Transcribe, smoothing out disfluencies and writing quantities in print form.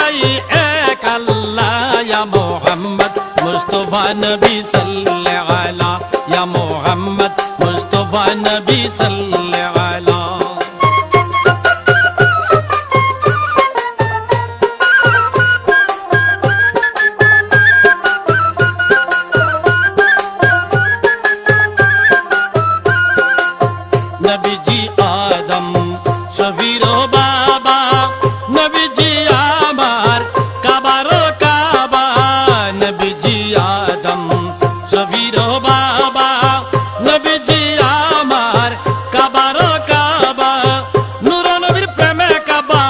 দুটাই এক আল্লাহ ইয়া মুহাম্মদ মুস্তাফা নবী সাল্লাল্লাহু আলা ইয়া মুহাম্মদ মুস্তাফা নবী সাল্লাল্লাহু আলা নবীজি আদম শফির বাবা নবীজি আমার কাবার কাবা নবীজি আদম শফির বাবা নবীজি আমার কাবার কাবা নূর নবীর প্রেমে কাবা